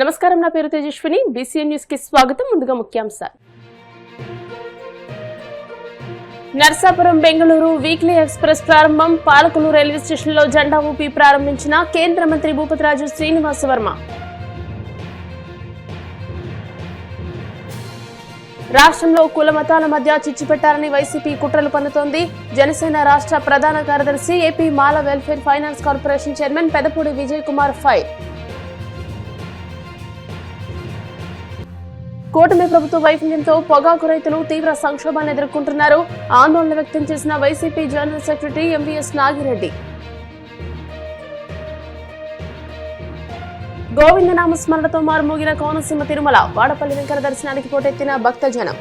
నమస్కారం, నా పేరు తేజస్విని. బీసీఎన్ న్యూస్ కి స్వాగతం. ముందుగా ముఖ్యాంశాలు. నర్సాపురం బెంగళూరు వీక్లీ ఎక్స్ప్రెస్ ప్రారంభం. పాలకులు రైల్వే స్టేషన్లో జెండా ఊపి ప్రారంభించిన కేంద్ర మంత్రి భూపతిరాజు శ్రీనివాస వర్మ. రాష్ట్రంలో కుల మతాల మధ్య చిచ్చు పెట్టాలని వైసీపీ కుట్రలు పన్నుతోంది. జనసేన రాష్ట్ర ప్రధాన కార్యదర్శి AP Mala welfare finance corporation chairman Pedapudi Vijay Kumar fire. కూటమి ప్రభుత్వ వైఫల్యంతో పొగాకు రైతులు తీవ్ర సంక్షోభాన్ని ఎదుర్కొంటున్నారు. ఆందోళన వ్యక్తం చేసిన YCP general secretary MVS Nagireddy. గోవిందనామ స్మరణతో మారుమోగిన కోనసీమ తిరుమల. వాడపల్లి వెంకట దర్శనానికి పోటెత్తిన భక్తజనం.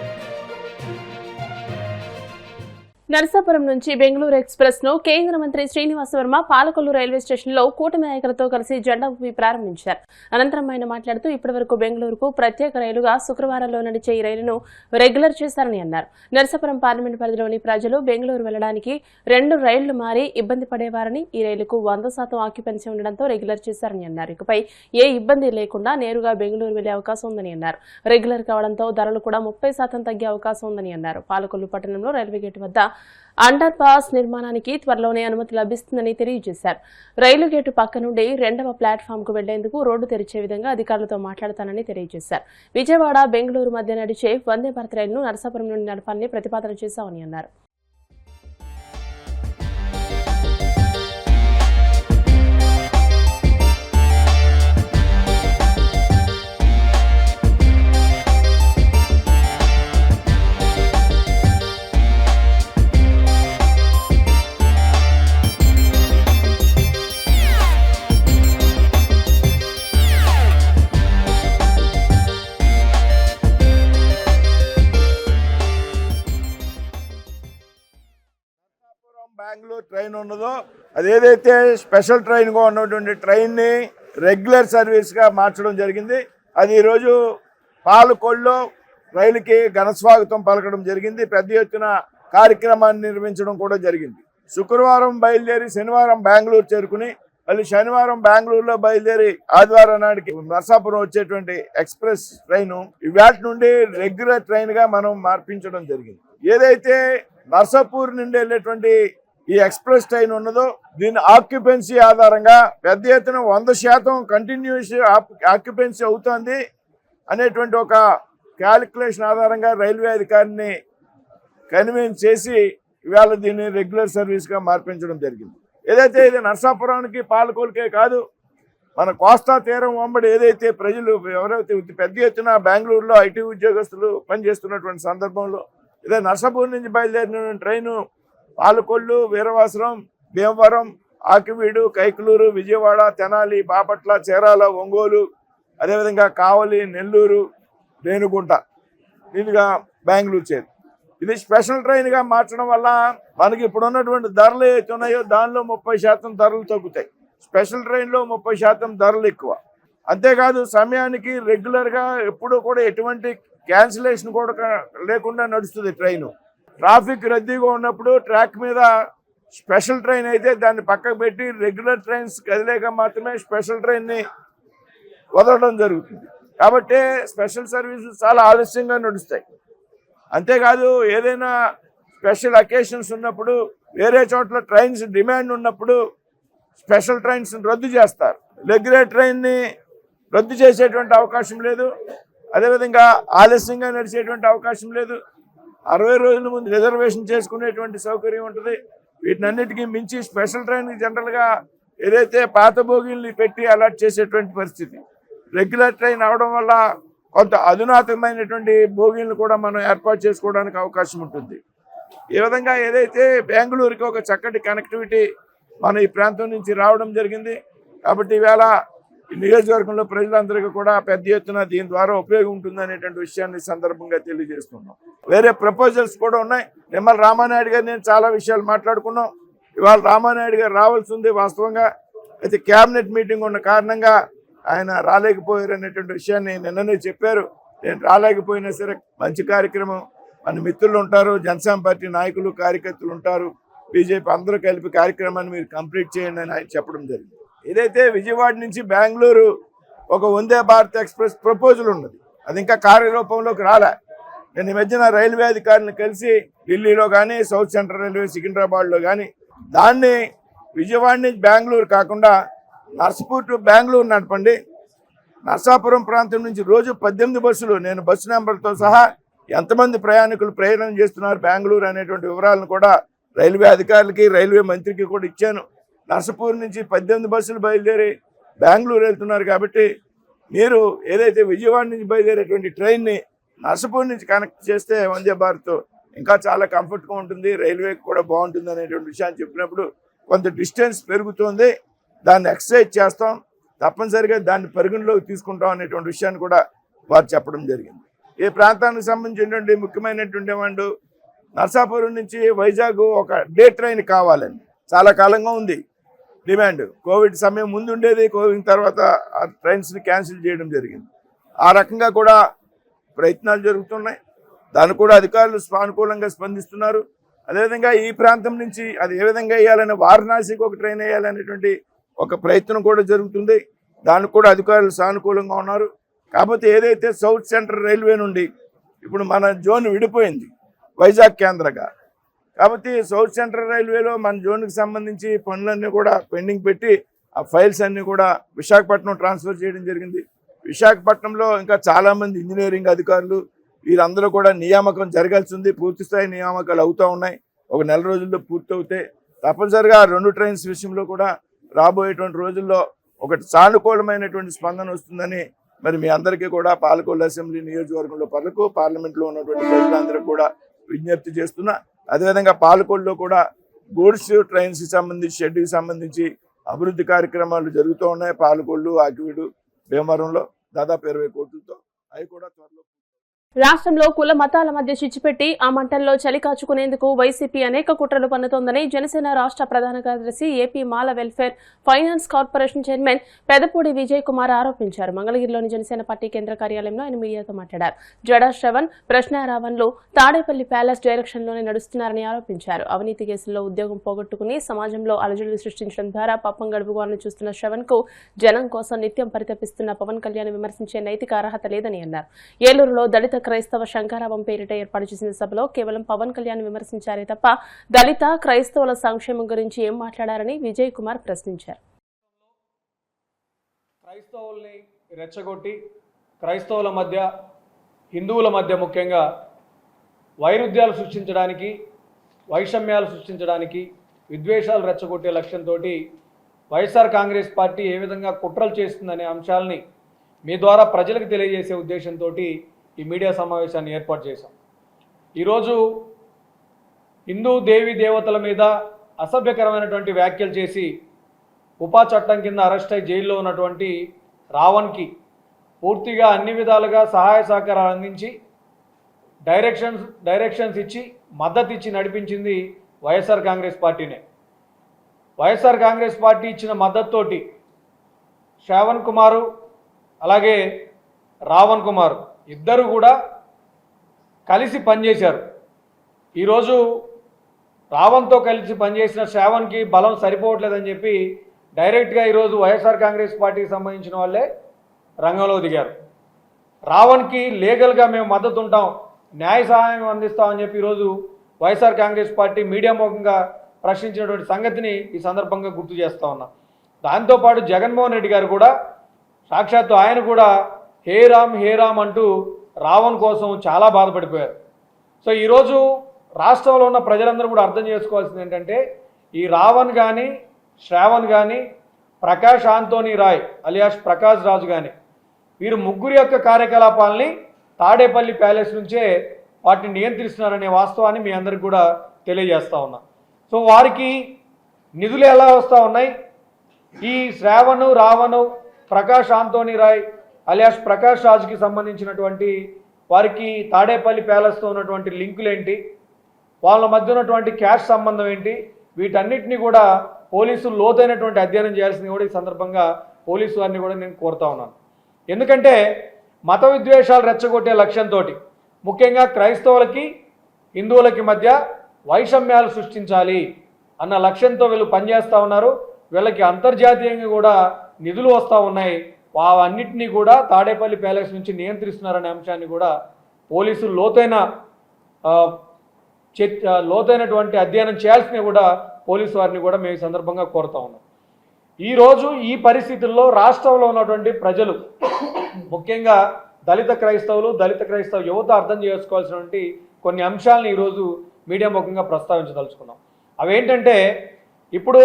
నరసాపురం నుంచి బెంగళూరు ఎక్స్ప్రెస్ ను కేంద్ర మంత్రి శ్రీనివాస వర్మ పాలకొల్లు రైల్వే స్టేషన్ లో కూటమి నాయకులతో కలిసి జెండా ఊపి ప్రారంభించారు. అనంతరం ఆయన మాట్లాడుతూ ఇప్పటివరకు బెంగళూరుకు ప్రత్యేక రైలుగా శుక్రవారంలో నడిచే ఈ రైలును రెగ్యులర్ చేశారని అన్నారు. నరసాపురం పార్లమెంట్ పరిధిలోని ప్రజలు బెంగళూరు వెళ్లడానికి 2 రైళ్లు మారి ఇబ్బంది పడేవారని, ఈ రైలుకు 100% ఆక్యుపెన్సీ ఉండడంతో రెగ్యులర్ చేశారని అన్నారు. ఇకపై ఏ ఇబ్బంది లేకుండా నేరుగా బెంగళూరు వెళ్లే అవకాశం ఉందని అన్నారు. రెగ్యులర్ కావడంతో ధరలు కూడా 30% తగ్గే అవకాశం ఉందని అన్నారు. పాలకొల్లు పట్టణంలో రైల్వే గేట్ వద్ద అండర్ పాస్ నిర్మాణానికి త్వరలోనే అనుమతి లభిస్తుందని తెలియజేశారు. రైలు గేటు పక్క నుండి 2వ ప్లాట్ఫామ్ కు వెళ్లేందుకు రోడ్డు తెరిచే విధంగా అధికారులతో మాట్లాడతానని తెలియజేశారు. విజయవాడ బెంగళూరు మధ్య నడిచే వందే భారత్ రైలును నరసాపురం నుండి నడపాలని ప్రతిపాదన చేశామని అన్నారు. బెంగళూరు ట్రైన్ ఉన్నదో అదేదైతే స్పెషల్ ట్రైన్గా ఉన్నటువంటి ట్రైన్ని రెగ్యులర్ సర్వీస్గా మార్చడం జరిగింది. అది ఈరోజు పాలకొల్లో రైలుకి ఘనస్వాగతం పలకడం జరిగింది. పెద్ద ఎత్తున కార్యక్రమాన్ని నిర్వహించడం కూడా జరిగింది. శుక్రవారం బయలుదేరి శనివారం బెంగళూరు చేరుకుని మళ్ళీ శనివారం బెంగళూరులో బయలుదేరి ఆదివారం నాటికి నరసాపురం వచ్చేటువంటి ఎక్స్ప్రెస్ ట్రైను ఇవాటి నుండి రెగ్యులర్ ట్రైన్గా మనం మార్పించడం జరిగింది. ఏదైతే నర్సాపూర్ నుండి వెళ్ళేటువంటి ఈ ఎక్స్ప్రెస్ ట్రైన్ ఉన్నదో దీని ఆక్యుపెన్సీ ఆధారంగా పెద్ద ఎత్తున 100% కంటిన్యూస్ ఆక్యుపెన్సీ అవుతుంది అనేటువంటి ఒక క్యాలిక్యులేషన్ ఆధారంగా రైల్వే అధికారిని కన్విన్స్ చేసి ఇవాళ దీన్ని రెగ్యులర్ సర్వీస్గా మార్పించడం జరిగింది. ఏదైతే ఇది నరసాపురానికి పాలకొల్లుకే కాదు, మన కోస్తా తీరం వెంబడి ఏదైతే ప్రజలు ఎవరైతే పెద్ద ఎత్తున బెంగళూరులో ఐటీ ఉద్యోగస్తులు పనిచేస్తున్నటువంటి సందర్భంలో ఇదే నరసాపూర్ నుంచి బయలుదేరిన ట్రైను పాలకొల్లు, వీరవాసరం, భీమవరం, ఆకివీడు, కైకలూరు, విజయవాడ, తెనాలి, బాపట్ల, చీరాల, ఒంగోలు, అదేవిధంగా కావలి, నెల్లూరు, రేణుగుంట మీదుగా బెంగళూరు చేరు. ఇది స్పెషల్ ట్రైన్గా మార్చడం వల్ల మనకి ఇప్పుడు ఉన్నటువంటి ధరలు ఏవైతే ఉన్నాయో దానిలో 30% ధరలు తగ్గుతాయి. స్పెషల్ ట్రైన్లో 30% ధరలు ఎక్కువ. అంతేకాదు సమయానికి రెగ్యులర్గా ఎప్పుడూ కూడా ఎటువంటి క్యాన్సిలేషన్ కూడా లేకుండా నడుస్తుంది ట్రైను. ట్రాఫిక్ రద్దీగా ఉన్నప్పుడు ట్రాక్ మీద స్పెషల్ ట్రైన్ అయితే దాన్ని పక్కకు పెట్టి రెగ్యులర్ ట్రైన్స్ కదిలేక మాత్రమే స్పెషల్ ట్రైన్ని వదలడం జరుగుతుంది. కాబట్టి స్పెషల్ సర్వీసెస్ చాలా ఆలస్యంగా నడుస్తాయి. అంతేకాదు ఏదైనా స్పెషల్ అకేషన్స్ ఉన్నప్పుడు వేరే చోట్ల ట్రైన్స్ డిమాండ్ ఉన్నప్పుడు స్పెషల్ ట్రైన్స్ రద్దు చేస్తారు. రెగ్యులర్ ట్రైన్ని రద్దు చేసేటువంటి అవకాశం లేదు. అదేవిధంగా ఆలస్యంగా నడిచేటువంటి అవకాశం లేదు. 60 రోజుల ముందు రిజర్వేషన్ చేసుకునేటువంటి సౌకర్యం ఉంటుంది. వీటినన్నిటికీ మించి స్పెషల్ ట్రైన్కి జనరల్గా ఏదైతే పాత బోగీల్ని పెట్టి అలాట్ చేసేటువంటి పరిస్థితి. రెగ్యులర్ ట్రైన్ అవడం వల్ల కొంత అధునాతనమైనటువంటి బోగీలను కూడా మనం ఏర్పాటు చేసుకోవడానికి అవకాశం ఉంటుంది. ఈ విధంగా ఏదైతే బెంగళూరుకి ఒక చక్కటి కనెక్టివిటీ మన ఈ ప్రాంతం నుంచి రావడం జరిగింది. కాబట్టి ఈవేళ ఈ నియోజకవర్గంలో ప్రజలందరికీ కూడా పెద్ద ఎత్తున దీని ద్వారా ఉపయోగం ఉంటుంది అనేటువంటి విషయాన్ని సందర్భంగా తెలియజేస్తున్నాం. వేరే ప్రపోజల్స్ కూడా ఉన్నాయి. నిమ్మల రామానాయుడు గారు నేను చాలా విషయాలు మాట్లాడుకున్నాం. ఇవాళ రామానాయుడు గారు రావాల్సి ఉంది వాస్తవంగా. అయితే క్యాబినెట్ మీటింగ్ ఉన్న కారణంగా ఆయన రాలేకపోయారు అనేటువంటి విషయాన్ని నిన్ననే చెప్పారు. నేను రాలేకపోయినా సరే మంచి కార్యక్రమం, మన మిత్రులు ఉంటారు, జనసేన పార్టీ నాయకులు కార్యకర్తలు ఉంటారు, బీజేపీ అందరూ కలిపి కార్యక్రమాన్ని మీరు కంప్లీట్ చేయండి అని ఆయన చెప్పడం జరిగింది. ఏదైతే విజయవాడ నుంచి బెంగళూరు ఒక వందే భారత్ ఎక్స్ప్రెస్ ప్రపోజల్ ఉన్నది, అది ఇంకా కార్యరూపంలోకి రాలే. నేను ఈ మధ్యన రైల్వే అధికారులను కలిసి ఢిల్లీలో కానీ, సౌత్ సెంట్రల్ రైల్వే సికింద్రాబాద్లో కానీ దాన్ని విజయవాడ నుంచి బెంగళూరు కాకుండా నర్సాపూర్ టు బెంగళూరు నడపండి. నర్సాపురం ప్రాంతం నుంచి రోజు 18 బస్సులు, నేను బస్సు నెంబర్తో సహా ఎంతమంది ప్రయాణికులు ప్రయాణం చేస్తున్నారు బెంగళూరు అనేటువంటి వివరాలను కూడా రైల్వే అధికారులకి, రైల్వే మంత్రికి కూడా ఇచ్చాను. నర్సాపూర్ నుంచి 18 బస్సులు బయలుదేరి బెంగళూరు వెళ్తున్నారు. కాబట్టి మీరు ఏదైతే విజయవాడ నుంచి బయలుదేరేటువంటి ట్రైన్ని నర్సాపూర్ నుంచి కనెక్ట్ చేస్తే వందే భారత్ ఇంకా చాలా కంఫర్ట్గా ఉంటుంది, రైల్వేకి కూడా బాగుంటుంది అనేటువంటి విషయాన్ని చెప్పినప్పుడు కొంత డిస్టెన్స్ పెరుగుతుంది, దాన్ని ఎక్సర్సైజ్ చేస్తాం, తప్పనిసరిగా దాన్ని పరిగణలోకి తీసుకుంటాం అనేటువంటి విషయాన్ని కూడా వారు చెప్పడం జరిగింది. ఈ ప్రాంతానికి సంబంధించినటువంటి ముఖ్యమైనటువంటి వాళ్ళు నర్సాపురం నుంచి వైజాగ్ ఒక డే ట్రైన్ కావాలని చాలా కాలంగా ఉంది డిమాండ్. కోవిడ్ సమయం ముందు ఉండేది, కోవిడ్ తర్వాత ఆ ట్రైన్స్ని క్యాన్సిల్ చేయడం జరిగింది. ఆ రకంగా కూడా ప్రయత్నాలు జరుగుతున్నాయి, దాన్ని కూడా అధికారులు సానుకూలంగా స్పందిస్తున్నారు. అదేవిధంగా ఈ ప్రాంతం నుంచి అది ఏ విధంగా వేయాలని, వారణాసికి ఒక ట్రైన్ వేయాలనేటువంటి ఒక ప్రయత్నం కూడా జరుగుతుంది, దానికి కూడా అధికారులు సానుకూలంగా ఉన్నారు. కాకపోతే ఏదైతే సౌత్ సెంట్రల్ రైల్వే నుండి ఇప్పుడు మన జోన్ విడిపోయింది వైజాగ్ కేంద్రంగా, కాబట్టి సౌత్ సెంట్రల్ రైల్వేలో మన జోన్కి సంబంధించి పనులన్నీ కూడా పెండింగ్ పెట్టి ఆ ఫైల్స్ అన్నీ కూడా విశాఖపట్నం ట్రాన్స్ఫర్ చేయడం జరిగింది. విశాఖపట్నంలో ఇంకా చాలామంది ఇంజనీరింగ్ అధికారులు వీరందరూ కూడా నియామకం జరగాల్సి ఉంది, పూర్తిస్థాయి నియామకాలు అవుతూ ఉన్నాయి, ఒక నెల రోజుల్లో పూర్తవుతాయి. తప్పనిసరిగా 2 ట్రైన్స్ విషయంలో కూడా రాబోయేటువంటి రోజుల్లో ఒకటి సానుకూలమైనటువంటి స్పందన వస్తుందని మరి మీ అందరికీ కూడా పాలకొల్లు అసెంబ్లీ నియోజకవర్గంలో పార్లమెంట్లో ఉన్నటువంటి ప్రజలందరికీ కూడా విజ్ఞప్తి చేస్తున్నా. అదేవిధంగా పాలకొల్లులో కూడా గూడ్స్ ట్రైన్స్కి సంబంధించి, షెడ్కి సంబంధించి అభివృద్ధి కార్యక్రమాలు జరుగుతూ ఉన్నాయి. పాలకొల్లు, ఆకివీడు, భీమవరంలో దాదాపు 20 కోట్లతో అవి కూడా త్వరలో. రాష్ట్రంలో కుల మతాల మధ్య చిచ్చుపెట్టి ఆ మంటల్లో చలి కాచుకునేందుకు వైసీపీ అనేక కుట్రలు పన్నుతోందని జనసేన రాష్ట్ర ప్రధాన కార్యదర్శి, AP Mala welfare finance corporation chairman Pedapudi Vijay Kumar ఆరోపించారు. మంగళగిరిలోని జనసేన పార్టీ కేంద్ర కార్యాలయంలో ఆయన మీడియాతో మాట్లాడారు. జడా శ్రవణ్, ప్రశ్నారావణ్లు తాడేపల్లి ప్యాలెస్ డైరెక్షన్లోనే నడుస్తున్నారని ఆరోపించారు. అవినీతి కేసుల్లో ఉద్యోగం పోగొట్టుకుని సమాజంలో అలజడులు సృష్టించడం ద్వారా పాపం గడుపుకోవాలని చూస్తున్న శ్రవణ్ కు జనం కోసం నిత్యం పరితపిస్తున్న పవన్ కళ్యాణ్ విమర్శించే నైతిక అర్హత లేదని అన్నారు. ఏలూరులో దళిత క్రైస్తవ శంకరావం పేరిట ఏర్పాటు చేసిన సభలో కేవలం పవన్ కళ్యాణ్ విమర్శించారే తప్ప దళిత క్రైస్తవుల సంక్షేమం గురించి ఏం మాట్లాడారని విజయ్ కుమార్ ప్రశ్నించారు. క్రైస్తవుల్ని రెచ్చగొట్టి క్రైస్తవుల మధ్య, హిందువుల మధ్య ముఖ్యంగా వైరుధ్యాలు సృష్టించడానికి, వైషమ్యాలు సృష్టించడానికి, విద్వేషాలు రెచ్చగొట్టే లక్ష్యంతో వైఎస్ఆర్ కాంగ్రెస్ పార్టీ ఏ విధంగా కుట్రలు చేస్తుందనే అంశాలని మీ ద్వారా ప్రజలకు తెలియజేసే ఉద్దేశంతో ఈ మీడియా సమావేశాన్ని ఏర్పాటు చేశాం. ఈరోజు హిందూ దేవీ దేవతల మీద అసభ్యకరమైనటువంటి వ్యాఖ్యలు చేసి ఉపా చట్టం కింద అరెస్ట్ అయి జైల్లో ఉన్నటువంటి రావణ్కి పూర్తిగా అన్ని విధాలుగా సహాయ సహకారాలు అందించి డైరెక్షన్స్ ఇచ్చి మద్దతు ఇచ్చి నడిపించింది వైఎస్ఆర్ కాంగ్రెస్ పార్టీనే. వైఎస్ఆర్ కాంగ్రెస్ పార్టీ ఇచ్చిన మద్దతుతోటి శ్రావణ్ కుమారు అలాగే రావణ్ కుమార్ ఇద్దరు కూడా కలిసి పనిచేశారు. ఈరోజు రావణ్తో కలిసి పనిచేసిన శ్రావణ్కి బలం సరిపోవట్లేదని చెప్పి డైరెక్ట్గా ఈరోజు వైఎస్ఆర్ కాంగ్రెస్ పార్టీకి సంబంధించిన వాళ్ళే రంగంలో దిగారు. రావణ్కి లీగల్గా మేము మద్దతు ఉంటాం, న్యాయ సహాయం అందిస్తామని చెప్పి ఈరోజు వైఎస్ఆర్ కాంగ్రెస్ పార్టీ మీడియా ముఖంగా ప్రశ్నించినటువంటి సంగతిని ఈ సందర్భంగా గుర్తు చేస్తూ ఉన్నాం. దాంతోపాటు జగన్మోహన్ రెడ్డి గారు కూడా సాక్షాత్తు ఆయన కూడా హే రామ్ అంటూ రావణ్ కోసం చాలా బాధపడిపోయారు. సో ఈరోజు రాష్ట్రంలో ఉన్న ప్రజలందరూ కూడా అర్థం చేసుకోవాల్సింది ఏంటంటే, ఈ రావణ్ కానీ, శ్రావణ్ కానీ, ప్రకాష్ ఆంటోనీ రాయ్ అలియాస్ ప్రకాష్ రాజు కానీ, వీరు ముగ్గురు యొక్క కార్యకలాపాలని తాడేపల్లి ప్యాలెస్ నుంచే వాటిని నియంత్రిస్తున్నారనే వాస్తవాన్ని మీ అందరికి కూడా తెలియజేస్తూ ఉన్నా. సో వారికి నిధులు ఎలా వస్తూ ఉన్నాయి, ఈ శ్రావణ్, రావణ్, ప్రకాష్ ఆంటోనీ రాయ్ అలియాస్ ప్రకాష్ రాజ్కి సంబంధించినటువంటి వారికి తాడేపల్లి ప్యాలెస్తో ఉన్నటువంటి లింకులు ఏంటి, వాళ్ళ మధ్య ఉన్నటువంటి క్యాష్ సంబంధం ఏంటి, వీటన్నిటిని కూడా పోలీసులు లోతైనటువంటి అధ్యయనం చేయాల్సింది కూడా ఈ సందర్భంగా పోలీసు వారిని కూడా నేను కోరుతా ఉన్నాను. ఎందుకంటే మత విద్వేషాలు రెచ్చగొట్టే లక్ష్యంతో ముఖ్యంగా క్రైస్తవులకి హిందువులకి మధ్య వైషమ్యాలు సృష్టించాలి అన్న లక్ష్యంతో వీళ్ళు పనిచేస్తూ ఉన్నారు. వీళ్ళకి అంతర్జాతీయంగా కూడా నిధులు వస్తూ ఉన్నాయి. అవన్నింటినీ కూడా తాడేపల్లి ప్యాలెస్ నుంచి నియంత్రిస్తున్నారనే అంశాన్ని కూడా పోలీసులు లోతైనటువంటి అధ్యయనం చేయాల్సిన కూడా పోలీసు వారిని కూడా మేము ఈ సందర్భంగా కోరుతా ఉన్నాం. ఈరోజు ఈ పరిస్థితుల్లో రాష్ట్రంలో ఉన్నటువంటి ప్రజలు, ముఖ్యంగా దళిత క్రైస్తవ యువత అర్థం చేసుకోవాల్సినటువంటి కొన్ని అంశాలను ఈరోజు మీడియా ముఖంగా ప్రస్తావించదలుచుకున్నాం. అవేంటంటే, ఇప్పుడు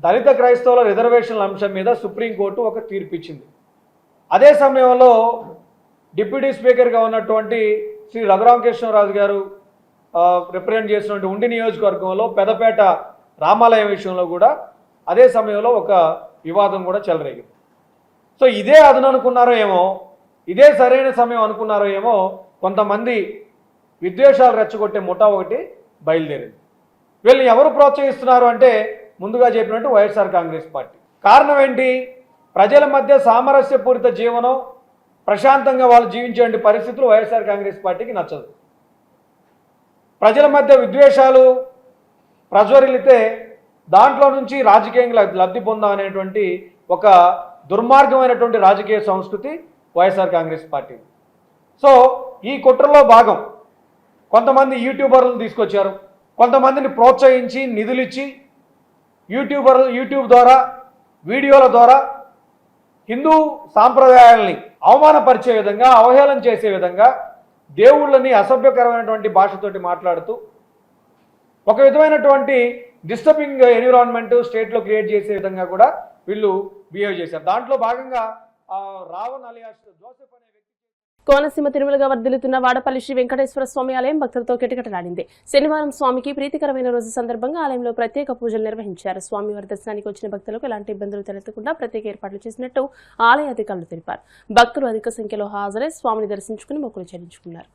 దళిత క్రైస్తవుల రిజర్వేషన్ల అంశం మీద సుప్రీంకోర్టు ఒక తీర్పు ఇచ్చింది. అదే సమయంలో డిప్యూటీ స్పీకర్గా ఉన్నటువంటి శ్రీ రఘురామకృష్ణరాజు గారు రిప్రజెంట్ చేసినటువంటి ఉండి నియోజకవర్గంలో పెదపేట రామాలయం విషయంలో కూడా అదే సమయంలో ఒక వివాదం కూడా చెలరేగింది. సో ఇదే అదను అనుకున్నారో ఏమో, ఇదే సరైన సమయం అనుకున్నారో ఏమో, కొంతమంది విద్వేషాలు రెచ్చగొట్టే ముఠా ఒకటి బయలుదేరింది. వీళ్ళని ఎవరు ప్రోత్సహిస్తున్నారు అంటే, ముందుగా చెప్పినట్టు వైఎస్ఆర్ కాంగ్రెస్ పార్టీ. కారణం ఏంటి? ప్రజల మధ్య సామరస్యపూరిత జీవనం, ప్రశాంతంగా వాళ్ళు జీవించే పరిస్థితులు వైఎస్ఆర్ కాంగ్రెస్ పార్టీకి నచ్చదు. ప్రజల మధ్య విద్వేషాలు ప్రజ్వరిల్లితే దాంట్లో నుంచి రాజకీయంగా లబ్ధి పొందామనేటువంటి ఒక దుర్మార్గమైనటువంటి రాజకీయ సంస్కృతి వైఎస్ఆర్ కాంగ్రెస్ పార్టీ. సో ఈ కుట్రలో భాగం కొంతమంది యూట్యూబర్లను తీసుకొచ్చారు, కొంతమందిని ప్రోత్సహించి నిధులిచ్చి యూట్యూబ్ ద్వారా, వీడియోల ద్వారా హిందూ సాంప్రదాయాలని అవమానపరిచే విధంగా, అవహేళన చేసే విధంగా, దేవుళ్ళని అసభ్యకరమైనటువంటి భాషతోటి మాట్లాడుతూ ఒక విధమైనటువంటి డిస్టర్బింగ్ ఎన్విరాన్మెంట్ స్టేట్లో క్రియేట్ చేసే విధంగా కూడా వీళ్ళు బిహేవ్ చేశారు. దాంట్లో భాగంగా రావణ్ అలియాస్ జోసెఫ్ అనే వ్యక్తి కోనసీమ తిరుమలగా వర్ధిల్లుతున్న వాడపల్లి శ్రీ వెంకటేశ్వర స్వామి ఆలయం భక్తులతో కిటకిటలాడింది. శనివారం స్వామికి ప్రీతికరమైన రోజు సందర్భంగా ఆలయంలో ప్రత్యేక పూజలు నిర్వహించారు. స్వామివారి దర్శనానికి వచ్చిన భక్తులకు ఎలాంటి ఇబ్బందులు తలెత్తకుండా ప్రత్యేక ఏర్పాట్లు చేసినట్టు ఆలయ అధికారులు తెలిపారు. భక్తులు అధిక సంఖ్యలో హాజరై స్వామిని దర్శించుకుని మొక్కులు చెల్లించుకున్నారు.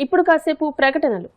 ఇప్పుడు కాసేపు ప్రకటనలు.